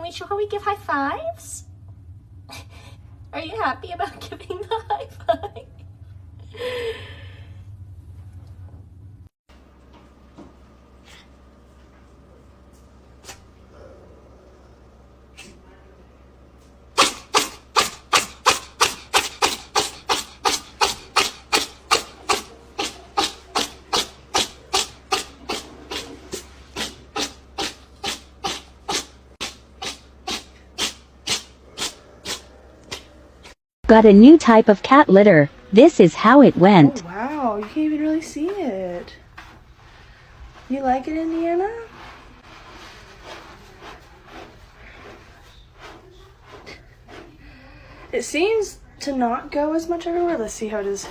Rachel, can we give high fives? Are you happy about giving the high five? Got a new type of cat litter. This is how it went. Oh, wow, you can't even really see it. You like it, Indiana? It seems to not go as much everywhere. Let's see how it is